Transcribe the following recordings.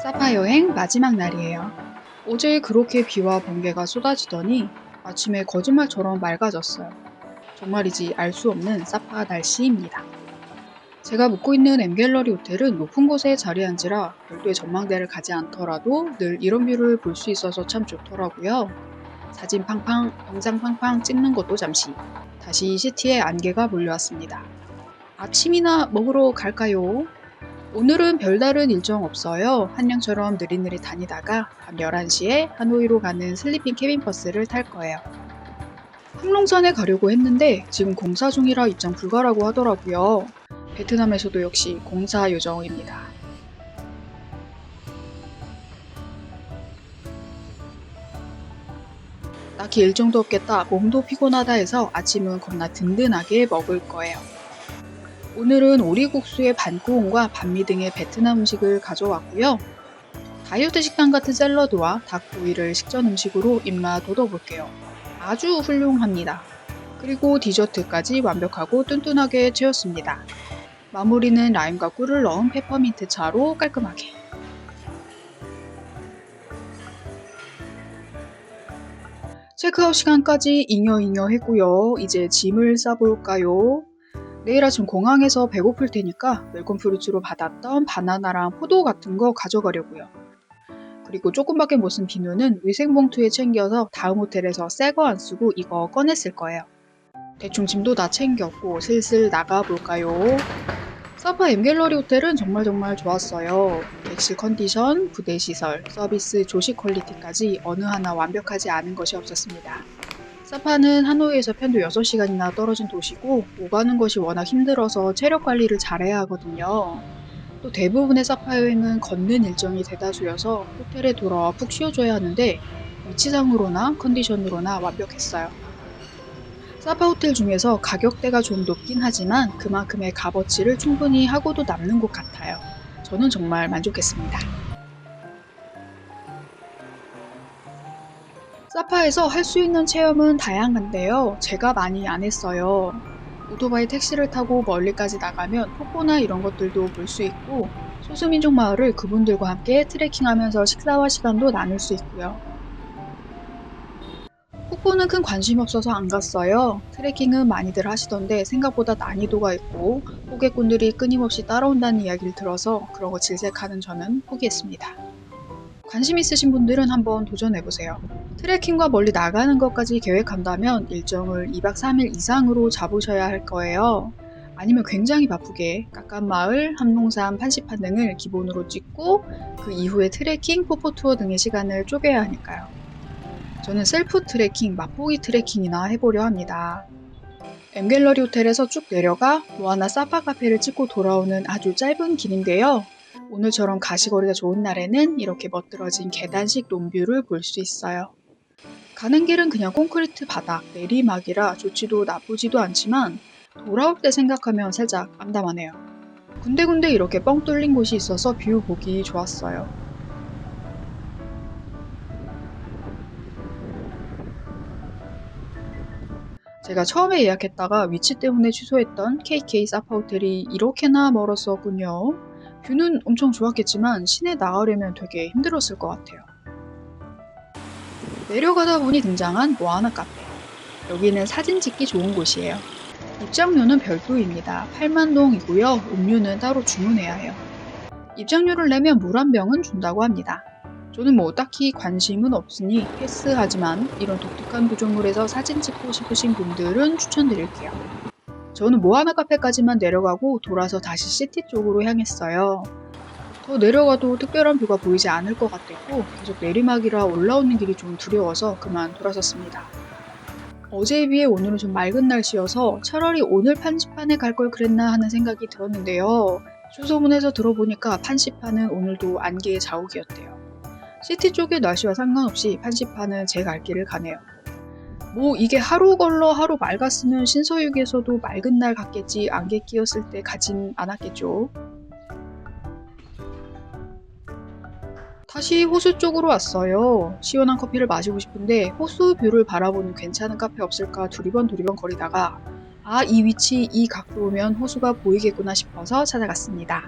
사파 여행 마지막 날이에요. 어제 그렇게 비와 번개가 쏟아지더니 아침에 거짓말처럼 맑아졌어요. 정말이지 알 수 없는 사파 날씨입니다. 제가 묵고 있는 엠갤러리 호텔은 높은 곳에 자리한지라 별도의 전망대를 가지 않더라도 늘 이런 뷰를 볼 수 있어서 참 좋더라고요. 사진 팡팡, 영상 팡팡 찍는 것도 잠시. 다시 시티에 안개가 몰려왔습니다. 아침이나 먹으러 갈까요? 오늘은 별다른 일정 없어요. 한양처럼 느릿느릿 다니다가 밤 11시에 하노이로 가는 슬리핑 캐빈 버스를 탈 거예요. 항롱산에 가려고 했는데 지금 공사 중이라 입장 불가라고 하더라고요. 베트남에서도 역시 공사 요정입니다. 딱히 일정도 없겠다, 몸도 피곤하다 해서 아침은 겁나 든든하게 먹을 거예요. 오늘은 오리국수에 반꾸온과 반미 등의 베트남 음식을 가져왔고요. 다이어트 식단 같은 샐러드와 닭구이를 식전 음식으로 입맛 돋워볼게요. 아주 훌륭합니다. 그리고 디저트까지 완벽하고 뚠뚠하게 채웠습니다. 마무리는 라임과 꿀을 넣은 페퍼민트 차로 깔끔하게. 체크아웃 시간까지 잉여잉여 했고요. 이제 짐을 싸볼까요? 내일 아침 공항에서 배고플 테니까 웰컴 프루츠로 받았던 바나나랑 포도 같은 거 가져가려고요. 그리고 조금밖에 못 쓴 비누는 위생봉투에 챙겨서 다음 호텔에서 새 거 안 쓰고 이거 꺼냈을 거예요. 대충 짐도 다 챙겼고 슬슬 나가볼까요? 사파 엠갤러리 호텔은 정말 좋았어요. 객실 컨디션, 부대 시설, 서비스, 조식 퀄리티까지 어느 하나 완벽하지 않은 것이 없었습니다. 사파는 하노이에서 편도 6시간이나 떨어진 도시고 오가는 것이 워낙 힘들어서 체력 관리를 잘해야 하거든요. 또 대부분의 사파 여행은 걷는 일정이 대다수여서 호텔에 돌아와 푹 쉬어줘야 하는데 위치상으로나 컨디션으로나 완벽했어요. 사파 호텔 중에서 가격대가 좀 높긴 하지만 그만큼의 값어치를 충분히 하고도 남는 곳 같아요. 저는 정말 만족했습니다. 사파에서 할 수 있는 체험은 다양한데요. 제가 많이 안 했어요. 오토바이 택시를 타고 멀리까지 나가면 폭포나 이런 것들도 볼 수 있고 소수민족 마을을 그분들과 함께 트레킹하면서 식사와 시간도 나눌 수 있고요. 폭포는 큰 관심이 없어서 안 갔어요. 트레킹은 많이들 하시던데 생각보다 난이도가 있고 호객꾼들이 끊임없이 따라온다는 이야기를 들어서 그런 거 질색하는 저는 포기했습니다. 관심 있으신 분들은 한번 도전해보세요. 트레킹과 멀리 나가는 것까지 계획한다면 일정을 2박 3일 이상으로 잡으셔야 할 거예요. 아니면 굉장히 바쁘게 깎간마을, 함농산, 판시판 등을 기본으로 찍고 그 이후에 트레킹, 폭포 투어 등의 시간을 쪼개야 하니까요. 저는 셀프 트레킹, 맛보기 트레킹이나 해보려 합니다. 엠갤러리 호텔에서 쭉 내려가 모아나 사파 카페를 찍고 돌아오는 아주 짧은 길인데요. 오늘처럼 가시거리가 좋은 날에는 이렇게 멋들어진 계단식 롬뷰를 볼 수 있어요. 가는 길은 그냥 콘크리트 바닥, 내리막이라 좋지도 나쁘지도 않지만 돌아올 때 생각하면 살짝 암담하네요. 군데군데 이렇게 뻥 뚫린 곳이 있어서 뷰 보기 좋았어요. 제가 처음에 예약했다가 위치 때문에 취소했던 KK 사파 호텔이 이렇게나 멀었었군요. 뷰는 엄청 좋았겠지만 시내 나가려면 되게 힘들었을 것 같아요. 내려가다 보니 등장한 모아나 카페. 여기는 사진 찍기 좋은 곳이에요. 입장료는 별도입니다. 8만동이고요. 음료는 따로 주문해야 해요. 입장료를 내면 물 한 병은 준다고 합니다. 저는 뭐 딱히 관심은 없으니 패스하지만 이런 독특한 구조물에서 사진 찍고 싶으신 분들은 추천드릴게요. 저는 모아나 카페까지만 내려가고 돌아서 다시 시티 쪽으로 향했어요. 더 내려가도 특별한 뷰가 보이지 않을 것 같았고 계속 내리막이라 올라오는 길이 좀 두려워서 그만 돌아섰습니다. 어제에 비해 오늘은 좀 맑은 날씨여서 차라리 오늘 판시판에 갈 걸 그랬나 하는 생각이 들었는데요. 주소문에서 들어보니까 판시판은 오늘도 안개의 자욱이었대요. 시티 쪽의 날씨와 상관없이 판시판은 제 갈 길을 가네요. 뭐 이게 하루 걸러 하루 맑았으면 신서유기에서도 맑은 날 갔겠지 안개 끼었을 때 가진 않았겠죠. 다시 호수 쪽으로 왔어요. 시원한 커피를 마시고 싶은데 호수 뷰를 바라보는 괜찮은 카페 없을까 두리번 거리다가 이 위치 이 각도면 호수가 보이겠구나 싶어서 찾아갔습니다.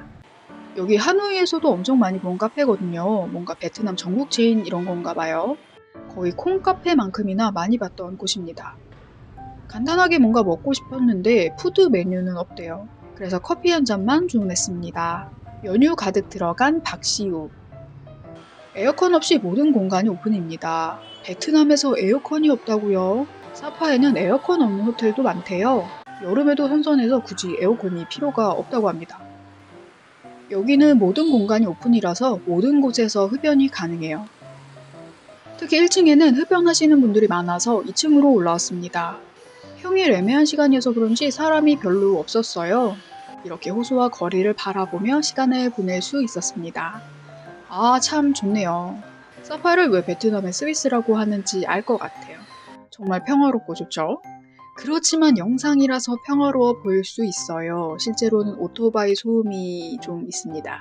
여기 하노이에서도 엄청 많이 본 카페거든요. 뭔가 베트남 전국 체인 이런 건가 봐요. 거의 콩카페만큼이나 많이 봤던 곳입니다. 간단하게 뭔가 먹고 싶었는데 푸드 메뉴는 없대요. 그래서 커피 한 잔만 주문했습니다. 연유 가득 들어간 박시우. 에어컨 없이 모든 공간이 오픈입니다. 베트남에서 에어컨이 없다고요? 사파에는 에어컨 없는 호텔도 많대요. 여름에도 선선해서 굳이 에어컨이 필요가 없다고 합니다. 여기는 모든 공간이 오픈이라서 모든 곳에서 흡연이 가능해요. 특히 1층에는 흡연하시는 분들이 많아서 2층으로 올라왔습니다. 평일 애매한 시간이어서 그런지 사람이 별로 없었어요. 이렇게 호수와 거리를 바라보며 시간을 보낼 수 있었습니다. 아, 참 좋네요. 사파를 왜 베트남의 스위스라고 하는지 알 것 같아요. 정말 평화롭고 좋죠? 그렇지만 영상이라서 평화로워 보일 수 있어요. 실제로는 오토바이 소음이 좀 있습니다.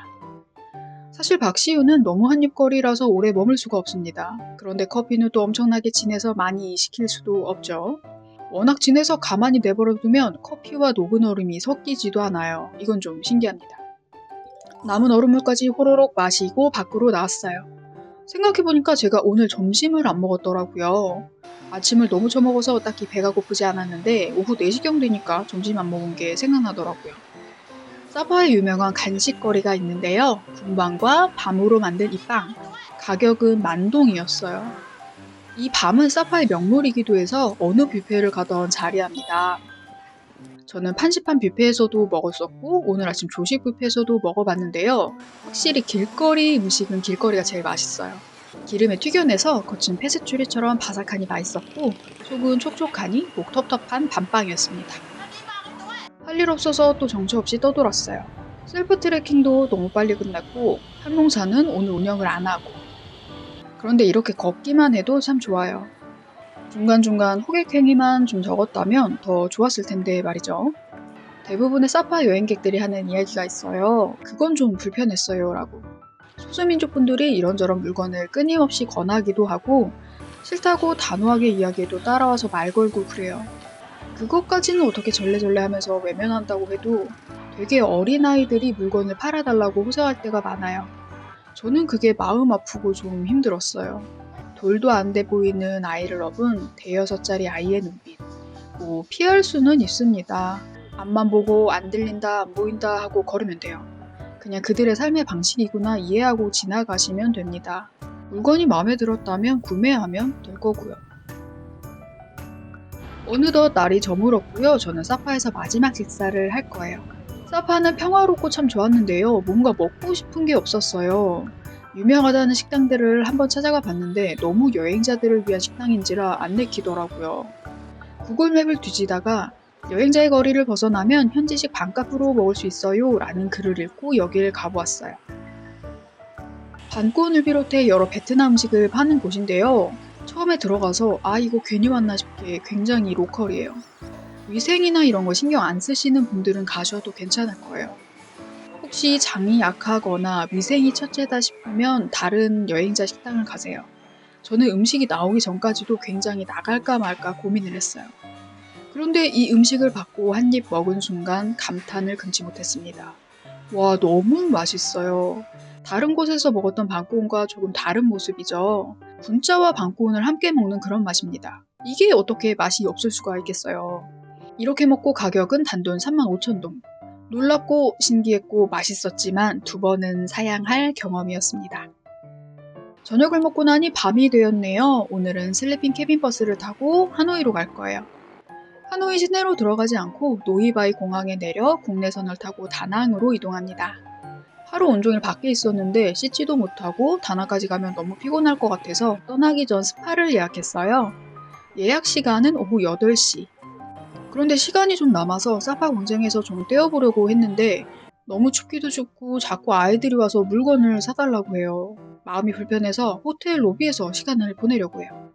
사실 박시우는 너무 한입거리라서 오래 머물 수가 없습니다. 그런데 커피는 또 엄청나게 진해서 많이 시킬 수도 없죠. 워낙 진해서 가만히 내버려두면 커피와 녹은 얼음이 섞이지도 않아요. 이건 좀 신기합니다. 남은 얼음물까지 호로록 마시고 밖으로 나왔어요. 생각해보니까 제가 오늘 점심을 안 먹었더라고요. 아침을 너무 처먹어서 딱히 배가 고프지 않았는데 오후 4시경 되니까 점심 안 먹은 게 생각나더라고요. 사파에 유명한 간식거리가 있는데요. 군밤과 밤으로 만든 이 빵. 가격은 10,000동이었어요. 이 밤은 사파의 명물이기도 해서 어느 뷔페를 가던 자리합니다. 저는 판시판 뷔페에서도 먹었었고 오늘 아침 조식 뷔페에서도 먹어봤는데요. 확실히 길거리 음식은 길거리가 제일 맛있어요. 기름에 튀겨내서 거친 페스츄리처럼 바삭하니 맛있었고 속은 촉촉하니 목 텁텁한 밤빵이었습니다. 할 일 없어서 또 정처 없이 떠돌았어요. 셀프 트레킹도 너무 빨리 끝났고 항공사는 오늘 운영을 안 하고 그런데 이렇게 걷기만 해도 참 좋아요. 중간중간 호객행위만 좀 적었다면 더 좋았을 텐데 말이죠. 대부분의 사파 여행객들이 하는 이야기가 있어요. 그건 좀 불편했어요 라고. 소수민족 분들이 이런저런 물건을 끊임없이 권하기도 하고 싫다고 단호하게 이야기해도 따라와서 말 걸고 그래요. 그것까지는 어떻게 절레절레 하면서 외면한다고 해도 되게 어린아이들이 물건을 팔아달라고 호소할 때가 많아요. 저는 그게 마음 아프고 좀 힘들었어요. 돌도 안 돼 보이는 아이를 업은 대여섯 살의 아이의 눈빛. 뭐 피할 수는 있습니다. 앞만 보고 안 들린다 안 보인다 하고 걸으면 돼요. 그냥 그들의 삶의 방식이구나 이해하고 지나가시면 됩니다. 물건이 마음에 들었다면 구매하면 될 거고요. 어느덧 날이 저물었고요. 저는 사파에서 마지막 식사를 할 거예요. 사파는 평화롭고 참 좋았는데요. 뭔가 먹고 싶은 게 없었어요. 유명하다는 식당들을 한번 찾아가 봤는데 너무 여행자들을 위한 식당인지라 안 내키더라고요. 구글맵을 뒤지다가 여행자의 거리를 벗어나면 현지식 반값으로 먹을 수 있어요 라는 글을 읽고 여길 가보았어요. 반꾼을 비롯해 여러 베트남 음식을 파는 곳인데요. 처음에 들어가서 아 이거 괜히 왔나 싶게 굉장히 로컬이에요. 위생이나 이런 거 신경 안 쓰시는 분들은 가셔도 괜찮을 거예요. 혹시 장이 약하거나 위생이 첫째다 싶으면 다른 여행자 식당을 가세요. 저는 음식이 나오기 전까지도 굉장히 나갈까 말까 고민을 했어요. 그런데 이 음식을 받고 한 입 먹은 순간 감탄을 금치 못했습니다. 와, 너무 맛있어요. 다른 곳에서 먹었던 방꼬운과 조금 다른 모습이죠. 분짜와 방꼬운을 함께 먹는 그런 맛입니다. 이게 어떻게 맛이 없을 수가 있겠어요. 이렇게 먹고 가격은 단돈 35,000동. 놀랍고 신기했고 맛있었지만 2번은 사양할 경험이었습니다. 저녁을 먹고 나니 밤이 되었네요. 오늘은 슬리핑 캐빈 버스를 타고 하노이로 갈 거예요. 하노이 시내로 들어가지 않고 노이바이 공항에 내려 국내선을 타고 다낭으로 이동합니다. 하루 온종일 밖에 있었는데 씻지도 못하고 다낭까지 가면 너무 피곤할 것 같아서 떠나기 전 스파를 예약했어요. 예약 시간은 오후 8시. 그런데 시간이 좀 남아서 사파 광장에서 좀 떼어보려고 했는데 너무 춥기도 춥고 자꾸 아이들이 와서 물건을 사달라고 해요. 마음이 불편해서 호텔 로비에서 시간을 보내려고 해요.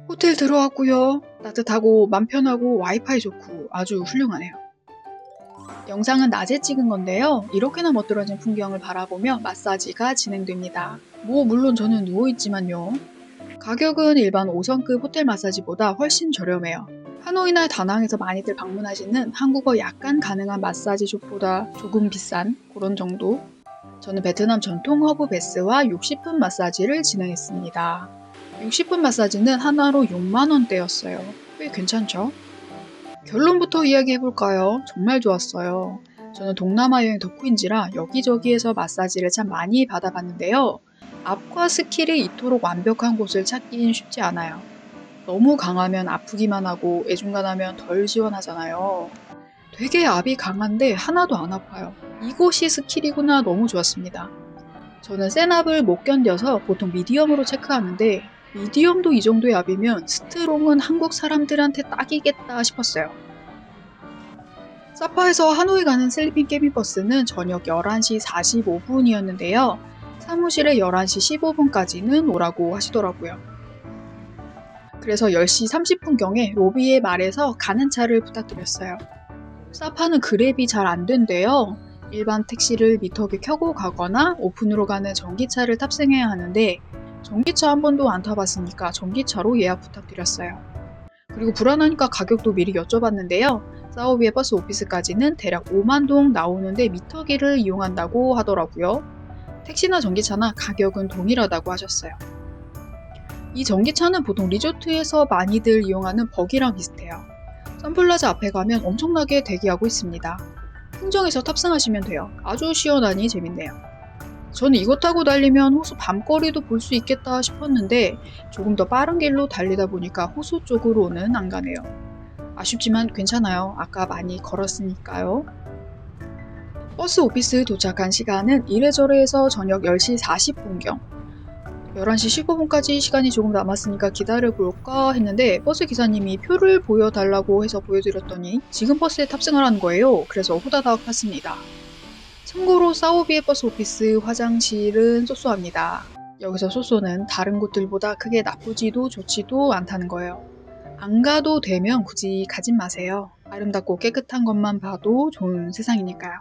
호텔 들어왔고요. 따뜻하고 맘 편하고 와이파이 좋고 아주 훌륭하네요. 영상은 낮에 찍은 건데요. 이렇게나 멋들어진 풍경을 바라보며 마사지가 진행됩니다. 뭐 물론 저는 누워있지만요. 가격은 일반 5성급 호텔 마사지보다 훨씬 저렴해요. 하노이나 다낭에서 많이들 방문하시는 한국어 약간 가능한 마사지숍보다 조금 비싼 그런 정도? 저는 베트남 전통 허브 베스와 60분 마사지를 진행했습니다. 60분 마사지는 하나로 6만 원대였어요. 꽤 괜찮죠? 결론부터 이야기해볼까요? 정말 좋았어요. 저는 동남아 여행 덕후인지라 여기저기에서 마사지를 참 많이 받아봤는데요. 압과 스킬이 이토록 완벽한 곳을 찾긴 쉽지 않아요. 너무 강하면 아프기만 하고 애중간하면 덜 시원하잖아요. 되게 압이 강한데 하나도 안 아파요. 이곳이 스킬이구나. 너무 좋았습니다. 저는 센 압을 못 견뎌서 보통 미디엄으로 체크하는데 미디엄도 이 정도의 압이면 스트롱은 한국 사람들한테 딱이겠다 싶었어요. 사파에서 하노이 가는 슬리핑 깨미버스는 저녁 11시 45분이었는데요. 사무실에 11시 15분까지는 오라고 하시더라고요. 그래서 10시 30분경에 로비에 말해서 가는 차를 부탁드렸어요. 사파는 그랩이 잘 안 된대요. 일반 택시를 미터기 켜고 가거나 오픈으로 가는 전기차를 탑승해야 하는데 전기차 한 번도 안 타봤으니까 전기차로 예약 부탁드렸어요. 그리고 불안하니까 가격도 미리 여쭤봤는데요. 사우비의 버스 오피스까지는 대략 5만 동 나오는데 미터기를 이용한다고 하더라고요. 택시나 전기차나 가격은 동일하다고 하셨어요. 이 전기차는 보통 리조트에서 많이들 이용하는 버기랑 비슷해요. 선플라자 앞에 가면 엄청나게 대기하고 있습니다. 흥정에서 탑승하시면 돼요. 아주 시원하니 재밌네요. 저는 이거 타고 달리면 호수 밤거리도 볼 수 있겠다 싶었는데 조금 더 빠른 길로 달리다 보니까 호수 쪽으로는 안 가네요. 아쉽지만 괜찮아요. 아까 많이 걸었으니까요. 버스 오피스 도착한 시간은 이래저래해서 저녁 10시 40분경. 11시 15분까지 시간이 조금 남았으니까 기다려볼까 했는데 버스 기사님이 표를 보여달라고 해서 보여드렸더니 지금 버스에 탑승하라는 거예요. 그래서 후다닥 탔습니다. 참고로 사우비의 버스 오피스 화장실은 쏘쏘합니다. 여기서 쏘쏘는 다른 곳들보다 크게 나쁘지도 좋지도 않다는 거예요. 안 가도 되면 굳이 가진 마세요. 아름답고 깨끗한 것만 봐도 좋은 세상이니까요.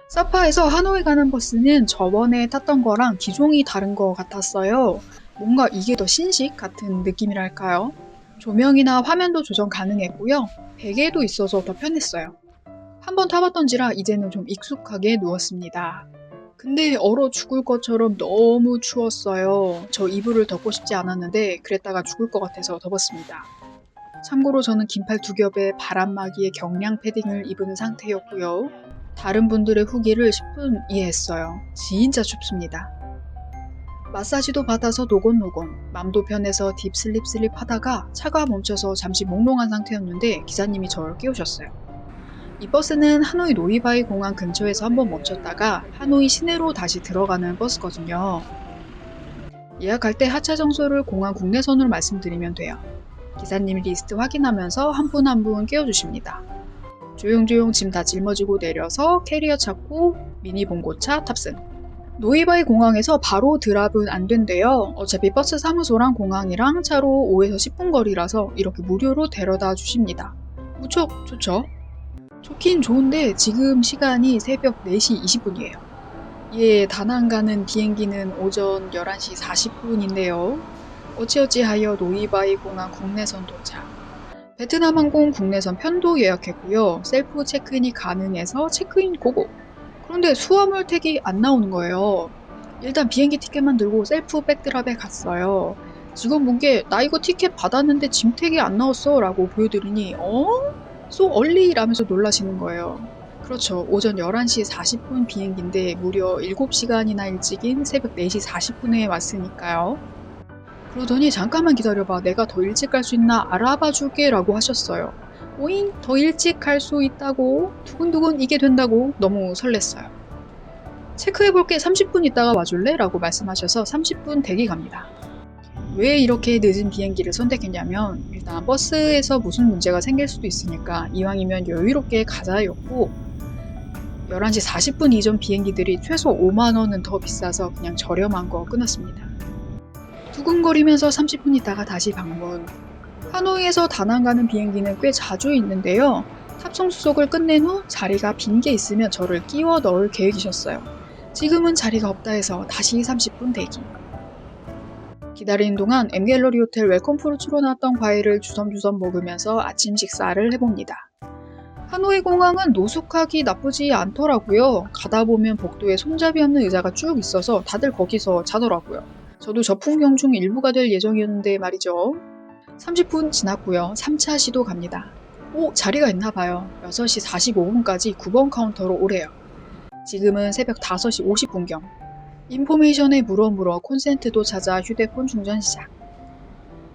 사파에서 하노이 가는 버스는 저번에 탔던 거랑 기종이 다른 것 같았어요. 뭔가 이게 더 신식 같은 느낌이랄까요? 조명이나 화면도 조정 가능했고요. 베개도 있어서 더 편했어요. 한번 타봤던지라 이제는 좀 익숙하게 누웠습니다. 근데 얼어 죽을 것처럼 너무 추웠어요. 저 이불을 덮고 싶지 않았는데 그랬다가 죽을 것 같아서 덮었습니다. 참고로 저는 긴팔 2겹에 바람막이에 경량 패딩을 입은 상태였고요. 다른 분들의 후기를 10분 이해했어요. 진짜 춥습니다. 마사지도 받아서 노곤노곤, 맘도 편해서 딥슬립 하다가 차가 멈춰서 잠시 몽롱한 상태였는데 기사님이 저를 깨우셨어요. 이 버스는 하노이 노이바이 공항 근처에서 한번 멈췄다가 하노이 시내로 다시 들어가는 버스거든요. 예약할 때 하차 장소를 공항 국내선으로 말씀드리면 돼요. 기사님이 리스트 확인하면서 한 분 한 분 깨워주십니다. 조용조용 짐 다 짊어지고 내려서 캐리어 찾고 미니 봉고차 탑승. 노이바이 공항에서 바로 드랍은 안 된대요. 어차피 버스 사무소랑 공항이랑 차로 5에서 10분 거리라서 이렇게 무료로 데려다 주십니다. 무척 좋죠? 좋긴 좋은데 지금 시간이 새벽 4시 20분이에요. 다낭 가는 비행기는 오전 11시 40분인데요. 어찌어찌하여 노이바이 공항 국내선 도착. 베트남 항공 국내선 편도 예약했고요. 셀프 체크인이 가능해서 체크인 고고. 그런데 수화물 택이 안 나오는 거예요. 일단 비행기 티켓만 들고 셀프 백드랍에 갔어요. 직원분께 나 이거 티켓 받았는데 짐택이 안 나왔어 라고 보여드리니 So early 라면서 놀라시는 거예요. 그렇죠. 오전 11시 40분 비행기인데 무려 7시간이나 일찍인 새벽 4시 40분에 왔으니까요. 그러더니 잠깐만 기다려봐. 내가 더 일찍 갈 수 있나 알아봐 줄게 라고 하셨어요. 오잉? 더 일찍 갈 수 있다고? 두근두근 이게 된다고? 너무 설렜어요. 체크해볼게. 30분 있다가 와줄래? 라고 말씀하셔서 30분 대기 갑니다. 왜 이렇게 늦은 비행기를 선택했냐면 일단 버스에서 무슨 문제가 생길 수도 있으니까 이왕이면 여유롭게 가자였고 11시 40분 이전 비행기들이 최소 5만원은 더 비싸서 그냥 저렴한 거 끊었습니다. 두근거리면서 30분 있다가 다시 방문. 하노이에서 다낭 가는 비행기는 꽤 자주 있는데요. 탑승 수속을 끝낸 후 자리가 빈 게 있으면 저를 끼워 넣을 계획이셨어요. 지금은 자리가 없다 해서 다시 30분 대기. 기다리는 동안 M갤러리 호텔 웰컴 프루츠로 나왔던 과일을 주섬주섬 먹으면서 아침 식사를 해봅니다. 하노이 공항은 노숙하기 나쁘지 않더라고요. 가다 보면 복도에 손잡이 없는 의자가 쭉 있어서 다들 거기서 자더라고요. 저도 저 풍경 중 일부가 될 예정이었는데 말이죠. 30분 지났고요. 3차 시도 갑니다. 오, 자리가 있나 봐요. 6시 45분까지 9번 카운터로 오래요. 지금은 새벽 5시 50분경. 인포메이션에 물어 콘센트도 찾아 휴대폰 충전 시작.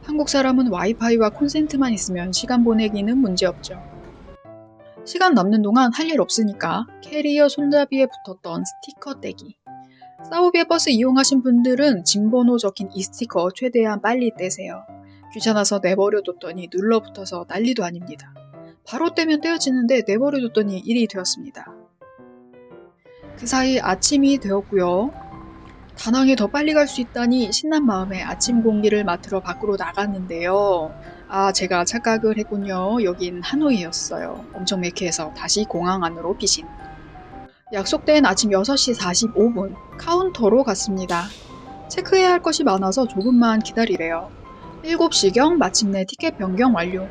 한국 사람은 와이파이와 콘센트만 있으면 시간 보내기는 문제없죠. 시간 남는 동안 할 일 없으니까 캐리어 손잡이에 붙었던 스티커 떼기. 사우비에 버스 이용하신 분들은 짐 번호 적힌 이 스티커 최대한 빨리 떼세요. 귀찮아서 내버려뒀더니 눌러붙어서 난리도 아닙니다. 바로 떼면 떼어지는데 내버려뒀더니 일이 되었습니다. 그 사이 아침이 되었고요. 다낭에 더 빨리 갈 수 있다니 신난 마음에 아침 공기를 맡으러 밖으로 나갔는데요. 아, 제가 착각을 했군요. 여긴 하노이였어요. 엄청 매캐해서 다시 공항 안으로 피신. 약속된 아침 6시 45분 카운터로 갔습니다. 체크해야 할 것이 많아서 조금만 기다리래요. 7시경 마침내 티켓 변경 완료.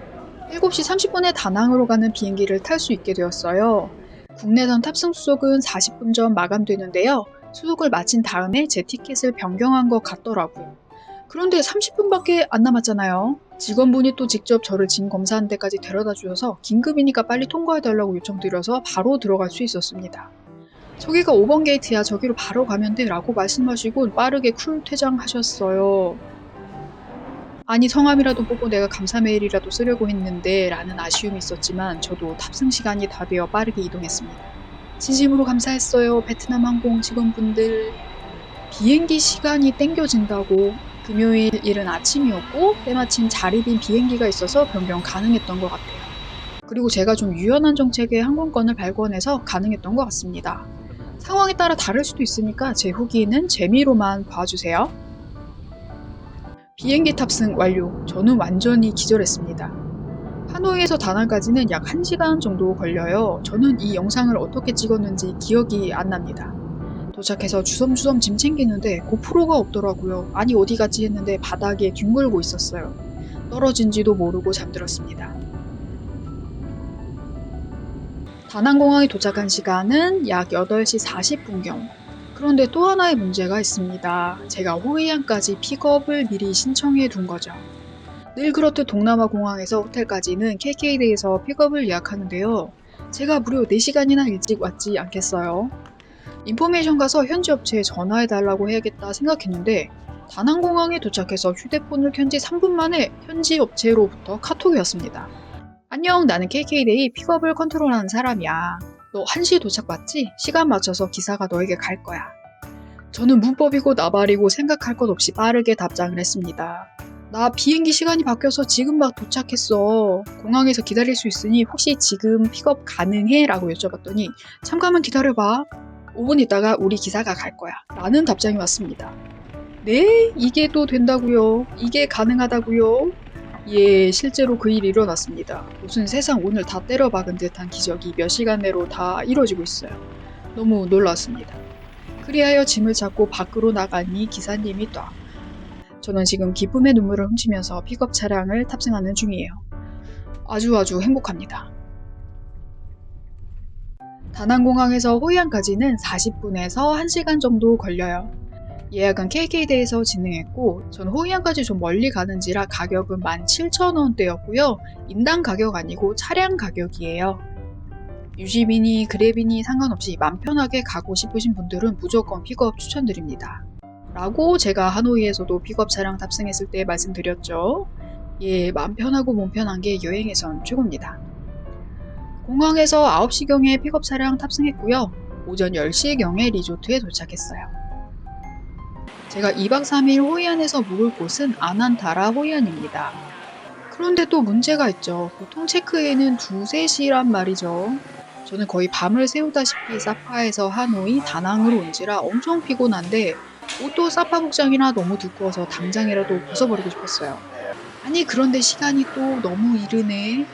7시 30분에 다낭으로 가는 비행기를 탈 수 있게 되었어요. 국내선 탑승 수속은 40분 전 마감되는데요. 수속을 마친 다음에 제 티켓을 변경한 것 같더라고요. 그런데 30분밖에 안 남았잖아요. 직원분이 또 직접 저를 짐 검사하는 데까지 데려다 주셔서 긴급이니까 빨리 통과해달라고 요청드려서 바로 들어갈 수 있었습니다. 저기가 5번 게이트야, 저기로 바로 가면 돼 라고 말씀하시고 빠르게 쿨 퇴장하셨어요. 아니, 성함이라도 뽑고 내가 감사 메일이라도 쓰려고 했는데 라는 아쉬움이 있었지만 저도 탑승 시간이 다 되어 빠르게 이동했습니다. 진심으로 감사했어요. 베트남 항공 직원분들. 비행기 시간이 땡겨진다고. 금요일 이른 아침이었고 때마침 자리 빈 비행기가 있어서 변경 가능했던 것 같아요. 그리고 제가 좀 유연한 정책의 항공권을 발권해서 가능했던 것 같습니다. 상황에 따라 다를 수도 있으니까 제 후기는 재미로만 봐주세요. 비행기 탑승 완료. 저는 완전히 기절했습니다. 하노이에서 다낭까지는 약 1시간 정도 걸려요. 저는 이 영상을 어떻게 찍었는지 기억이 안 납니다. 도착해서 주섬주섬 짐 챙기는데 고프로가 없더라고요. 아니 어디 갔지 했는데 바닥에 뒹굴고 있었어요. 떨어진지도 모르고 잠들었습니다. 다낭공항에 도착한 시간은 약 8시 40분경. 그런데 또 하나의 문제가 있습니다. 제가 호이안까지 픽업을 미리 신청해 둔 거죠. 늘 그렇듯 동남아 공항에서 호텔까지는 KK대에서 픽업을 예약하는데요. 제가 무려 4시간이나 일찍 왔지 않겠어요? 인포메이션 가서 현지 업체에 전화해달라고 해야겠다 생각했는데 다낭공항에 도착해서 휴대폰을 켠 지 3분 만에 현지 업체로부터 카톡이 왔습니다. 안녕, 나는 KK데이 픽업을 컨트롤하는 사람이야. 너 1시에 도착 맞지? 시간 맞춰서 기사가 너에게 갈 거야. 저는 문법이고 나발이고 생각할 것 없이 빠르게 답장을 했습니다. 나 비행기 시간이 바뀌어서 지금 막 도착했어. 공항에서 기다릴 수 있으니 혹시 지금 픽업 가능해? 라고 여쭤봤더니 잠깐만 기다려봐. 5분 있다가 우리 기사가 갈 거야. 라는 답장이 왔습니다. 네? 이게 또 된다고요? 이게 가능하다고요? 예, 실제로 그 일이 일어났습니다. 무슨 세상 오늘 다 때려박은 듯한 기적이 몇 시간 내로 다 이뤄지고 있어요. 너무 놀랐습니다. 그리하여 짐을 찾고 밖으로 나가니 기사님이 딱. 저는 지금 기쁨의 눈물을 훔치면서 픽업 차량을 탑승하는 중이에요. 아주 행복합니다. 다낭공항에서 호이안까지는 40분에서 1시간 정도 걸려요. 예약은 KK대에서 진행했고 전 호이안까지 좀 멀리 가는지라 가격은 17,000원대였고요. 인당 가격 아니고 차량 가격이에요. 유지비니 그랩이니 상관없이 맘 편하게 가고 싶으신 분들은 무조건 픽업 추천드립니다. 라고 제가 하노이에서도 픽업 차량 탑승했을 때 말씀드렸죠. 예, 맘 편하고 몸 편한 게 여행에선 최고입니다. 공항에서 9시경에 픽업 차량 탑승했고요. 오전 10시경에 리조트에 도착했어요. 제가 2박 3일 호이안에서 묵을 곳은 아난타라 호이안입니다. 그런데 또 문제가 있죠. 보통 체크인은 2-3시란 말이죠. 저는 거의 밤을 새우다시피 사파에서 하노이, 다낭으로 온지라 엄청 피곤한데 옷도 사파 복장이라 너무 두꺼워서 당장이라도 벗어버리고 싶었어요. 아니 그런데 시간이 또 너무 이르네.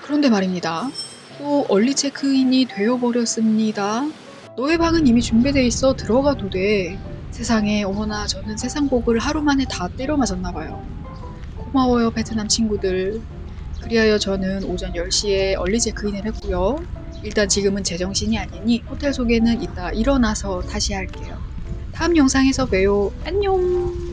그런데 말입니다. 또 얼리 체크인이 되어버렸습니다. 너의 방은 이미 준비돼 있어 들어가도 돼. 세상에 어머나 저는 세상 복을 하루 만에 다 때려 맞았나봐요. 고마워요 베트남 친구들. 그리하여 저는 오전 10시에 얼리 체크인을 했고요. 일단 지금은 제정신이 아니니 호텔 소개는 이따 일어나서 다시 할게요. 다음 영상에서 봬요. 안녕!